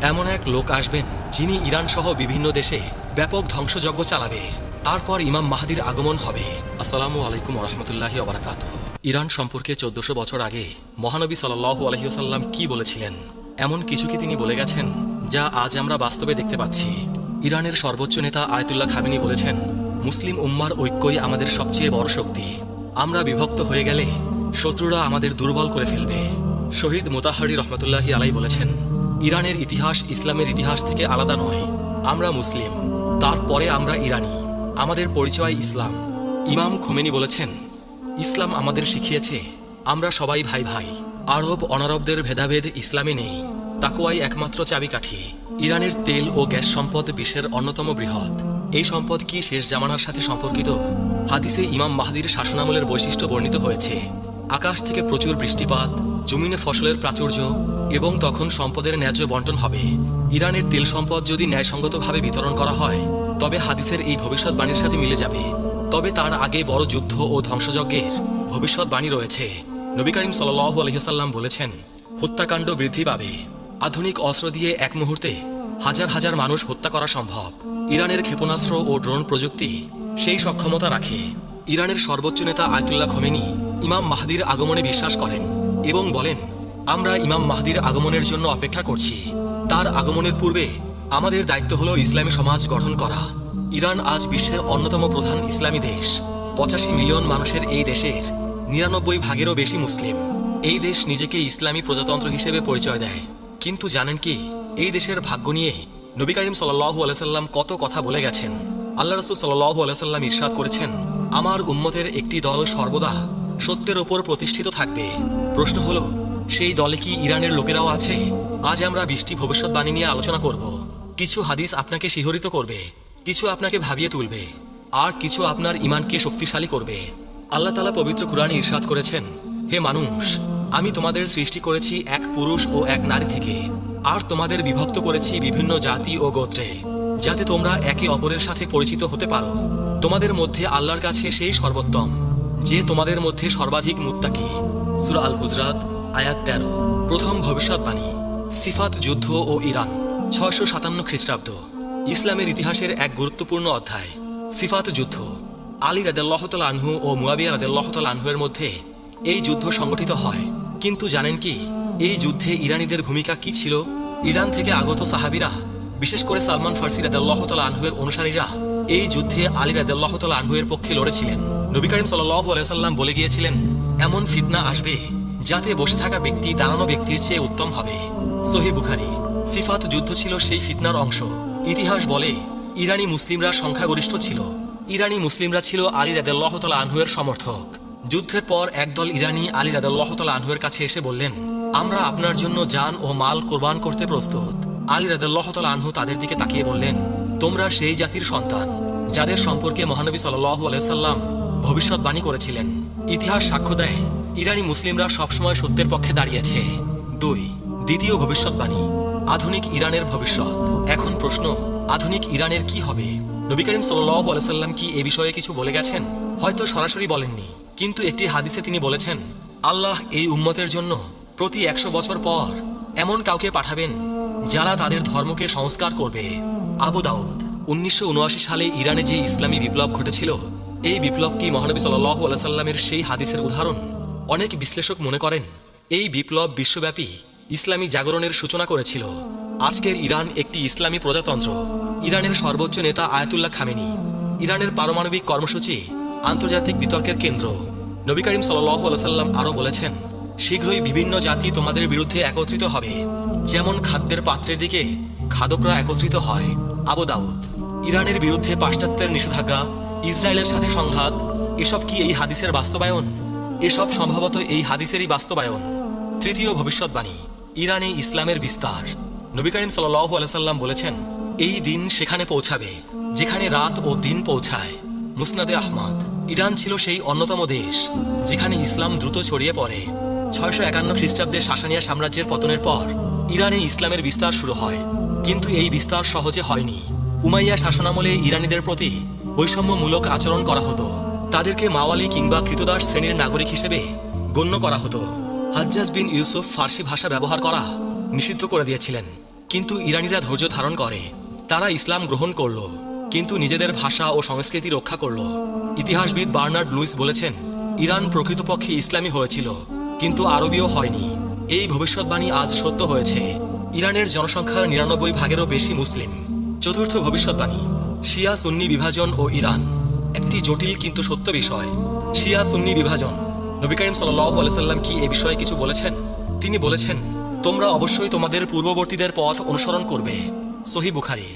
এমন এক লোক আসবেন যিনি ইরান সহ বিভিন্ন দেশে ব্যাপক ধ্বংসযজ্ঞ চালাবে। তারপর ইমাম মাহদির আগমন হবে। আসসালামু আলাইকুম ওরহমতুল্লাহি ওবারাকাতুহু। ইরান সম্পর্কে 1400 বছর আগে মহানবী সাল্লাল্লাহু আলাইহি ওয়াসাল্লাম কি বলেছিলেন, এমন কিছু কি তিনি বলে গেছেন যা আজ আমরা বাস্তবে দেখতে পাচ্ছি। ইরানের সর্বোচ্চ নেতা আয়াতুল্লাহ খামেনি বলেছেন, মুসলিম উম্মার ঐক্যই আমাদের সবচেয়ে বড় শক্তি। আমরা বিভক্ত হয়ে গেলে শত্রুরা আমাদের দুর্বল করে ফেলবে। শহীদ মোতাহারি রহমতুল্লাহি আলাই বলেছেন, ইরানের ইতিহাস ইসলামের ইতিহাস থেকে আলাদা নয়। আমরা মুসলিম, তারপরে আমরা ইরানি, আমাদের পরিচয় ইসলাম। ইমাম খোমেনি বলেছেন, ইসলাম আমাদের শিখিয়েছে আমরা সবাই ভাই ভাই। আরব অনারবদের ভেদাভেদ ইসলামে নেই, তাকওয়াই একমাত্র চাবিকাঠি। ইরানের তেল ও গ্যাস সম্পদ বিশ্বের অন্যতম বৃহৎ। এই সম্পদ কি শেষ জামানার সাথে সম্পর্কিত? হাদিসে ইমাম মাহদির শাসনামলের বৈশিষ্ট্য বর্ণিত হয়েছে। আকাশ থেকে প্রচুর বৃষ্টিপাত, জমিনে ফসলের প্রাচুর্য এবং তখন সম্পদের ন্যায্য বন্টন হবে। ইরানের তেল সম্পদ যদি ন্যায়সঙ্গতভাবে বিতরণ করা হয় তবে হাদিসের এই ভবিষ্যৎবাণীর সাথে মিলে যাবে। তবে তার আগে বড় যুদ্ধ ও ধ্বংসযজ্ঞের ভবিষ্যৎবাণী রয়েছে। নবী করিম সাল্লাল্লাহু আলাইহি ওয়াসাল্লাম বলেছেন, হত্যাকাণ্ড বৃদ্ধি পাবে। আধুনিক অস্ত্র দিয়ে এক মুহূর্তে হাজার হাজার মানুষ হত্যা করা সম্ভব। ইরানের ক্ষেপণাস্ত্র ও ড্রোন প্রযুক্তি সেই সক্ষমতা রাখে। ইরানের সর্বোচ্চ নেতা আয়াতুল্লাহ খোমেনি ইমাম মাহদির আগমনে বিশ্বাস করেন এবং বলেন, আমরা ইমাম মাহদির আগমনের জন্য অপেক্ষা করছি। তার আগমনের পূর্বে আমাদের দায়িত্ব হলো ইসলামী সমাজ গঠন করা। ইরান আজ বিশ্বের অন্যতম প্রধান ইসলামী দেশ। 85 মিলিয়ন মানুষের এই দেশের 99 ভাগেরও বেশি মুসলিম। এই দেশ নিজেকে ইসলামী প্রজাতন্ত্র হিসেবে পরিচয় দেয়। কিন্তু জানেন কি, এই দেশের ভাগ্য নিয়ে নবী করিম সাল্লাল্লাহু আলাইহি সাল্লাম কত কথা বলে গেছেন। আল্লাহ রাসূল সাল্লাল্লাহু আলাইহি সাল্লাম ইরশাদ করেছেন, আমার উম্মতের একটি দল সর্বদা সত্যের ওপর প্রতিষ্ঠিত থাকবে। প্রশ্ন হলো, সেই দলে কি ইরানের লোকেরাও আছে? আজ আমরা 20টি ভবিষ্যৎবাণী নিয়ে আলোচনা করব। কিছু হাদিস আপনাকে শিহরিত করবে, কিছু আপনাকে ভাবিয়ে তুলবে, আর কিছু আপনার ঈমানকে শক্তিশালী করবে। আল্লাহ তাআলা পবিত্র কুরআনে ইরশাদ করেছেন, হে মানুষ, আমি তোমাদের সৃষ্টি করেছি এক পুরুষ ও এক নারী থেকে, আর তোমাদের বিভক্ত করেছি বিভিন্ন জাতি ও গোত্রে, যাতে তোমরা একে অপরের সাথে পরিচিত হতে পারো। তোমাদের মধ্যে আল্লাহর কাছে সেই সর্বোত্তম যে তোমাদের মধ্যে সর্বাধিক মুত্তাকি। সূরা আল হুজরাত আয়াত 13। প্রথম ভবিষ্যৎবাণী, সিফাত যুদ্ধ ও ইরান, 657 খ্রিস্টাব্দ। ইসলামের ইতিহাসের এক গুরুত্বপূর্ণ অধ্যায়, সিফাত যুদ্ধ। আলী রাদিয়াল্লাহু তাআলা আনহু ও মুয়াবিয়া রাদিয়াল্লাহু তাআলা আনহুর মধ্যে এই যুদ্ধ সংগঠিত হয়। কিন্তু জানেন কি, এই যুদ্ধে ইরানীদের ভূমিকা কি ছিল? ইরান থেকে আগত সাহাবীরা, বিশেষ করে সালমান ফার্সি রাদিয়াল্লাহু তাআলা আনহুর অনুসারীরা এই যুদ্ধে আলী রাদিয়াল্লাহু তাআলা আনহুর পক্ষে লড়েছিলেন। নবী করিম সাল্লাল্লাহু আলাইহি সাল্লাম বলে গিয়েছিলেন, এমন ফিতনা আসবে যাতে বসে থাকা ব্যক্তি দাঁড়ানো ব্যক্তির চেয়ে উত্তম হবে। সহিহ বুখারী। সিফাত যুদ্ধ ছিল সেই ফিতনার অংশ। ইতিহাস বলে, ইরানি মুসলিমরা সংখ্যাগরিষ্ঠ ছিল। ইরানি মুসলিমরা ছিল আলী রাদিয়াল্লাহু তাআলা আনহুর সমর্থক। যুদ্ধের পর একদল ইরানি আলী রাদিয়াল্লাহু তাআলা আনহুর কাছে এসে বললেন, আমরা আপনার জন্য জান ও মাল কোরবান করতে প্রস্তুত। আলী রাদিয়াল্লাহু তাআলা আনহু তাদের দিকে তাকিয়ে বললেন, তোমরা সেই জাতির সন্তান যাদের সম্পর্কে মহানবী সাল্লাল্লাহু আলাইহি সাল্লাম ভবিষ্যৎবাণী করেছিলেন। ইতিহাস সাক্ষ্য দেয়, ইরানি মুসলিমরা সবসময় সত্যের পক্ষে দাঁড়িয়েছে। 2. দ্বিতীয় ভবিষ্যৎবাণী, আধুনিক ইরানের ভবিষ্যৎ। এখন প্রশ্ন, আধুনিক ইরানের কি হবে? নবী করিম সাল্লাল্লাহু আলাইহি সাল্লাম কি এ বিষয়ে কিছু বলে গেছেন? হয়তো সরাসরি বলেননি, কিন্তু একটি হাদিসে তিনি বলেছেন, আল্লাহ এই উম্মতের জন্য প্রতি 100 বছর পর এমন কাউকে পাঠাবেন যারা তাদের ধর্মকে সংস্কার করবে। আবু দাউদ। 1979 সালে ইরানে যে ইসলামী বিপ্লব ঘটেছিল, এই বিপ্লব কি মহানবী সাল্লাল্লাহু আলাইহি সাল্লামের সেই হাদিসের উদাহরণ? অনেক বিশ্লেষক মনে করেন এই বিপ্লব বিশ্বব্যাপী ইসলামী জাগরণের সূচনা করেছিল। আজকের ইরান একটি ইসলামী প্রজাতন্ত্র। ইরানের সর্বোচ্চ নেতা আয়াতুল্লাহ খামেনি। ইরানের পারমাণবিক কর্মসূচি আন্তর্জাতিক বিতর্কের কেন্দ্র। নবী করিম সাল্লাল্লাহু আলাইহি সাল্লাম আরও বলেছেন, শীঘ্রই বিভিন্ন জাতি তোমাদের বিরুদ্ধে একত্রিত হবে, যেমন খাদ্যের পাত্রের দিকে খাদকরা একত্রিত হয়। আবু দাউদ। ইরানের বিরুদ্ধে পাশ্চাত্যের নিষেধাজ্ঞা, ইসরায়েলের সাথে সংঘাত, এসব কি এই হাদিসের বাস্তবায়ন? এসব সম্ভবত এই হাদিসেরই বাস্তবায়ন। তৃতীয় ভবিষ্যৎবাণী, ইরানে ইসলামের বিস্তার। নবী করিম সাল্লাল্লাহু আলাইহি সাল্লাম বলেছেন, এই দিন সেখানে পৌঁছাবে যেখানে রাত ও দিন পৌঁছায়। মুসনাদে আহমদ। ইরান ছিল সেই অন্যতম দেশ যেখানে ইসলাম দ্রুত ছড়িয়ে পড়ে। 651 খ্রিস্টাব্দে সাসানিয়া সাম্রাজ্যের পতনের পর ইরানে ইসলামের বিস্তার শুরু হয়। কিন্তু এই বিস্তার সহজে হয়নি। উমাইয়া শাসনামলে ইরানীদের প্রতি বৈষম্যমূলক আচরণ করা হতো। তাদেরকে মাওয়ালি কিংবা কৃতদাস শ্রেণীর নাগরিক হিসেবে গণ্য করা হতো। হাজ্জাজ বিন ইউসুফ ফার্সি ভাষা ব্যবহার করা নিষিদ্ধ করে দিয়েছিলেন। কিন্তু ইরানিরা ধৈর্য ধারণ করে। তারা ইসলাম গ্রহণ করল, কিন্তু নিজেদের ভাষা ও সংস্কৃতি রক্ষা করল। ইতিহাসবিদ বার্নার্ড লুইস বলেছেন, ইরান প্রকৃতপক্ষে ইসলামী হয়েছিল, কিন্তু আরবীয় হয়নি। এই ভবিষ্যৎবাণী আজ সত্য হয়েছে। ইরানের জনসংখ্যার ৯৯ ভাগেরও বেশি মুসলিম। চতুর্থ ভবিষ্যৎবাণী, শিয়া সুন্নি বিভাজন ও ইরান। একটি জটিল কিন্তু সত্য বিষয়। শিয়া সুন্নি বিভাজন। নবী করিম সাল্লাল্লাহু আলাইহি সাল্লাম কি এ বিষয়ে কিছু বলেছেন? তিনি বলেছেন, তোমরা অবশ্যই তোমাদের পূর্ববর্তীদের পথ অনুসরণ করবে। সহিহ বুখারী।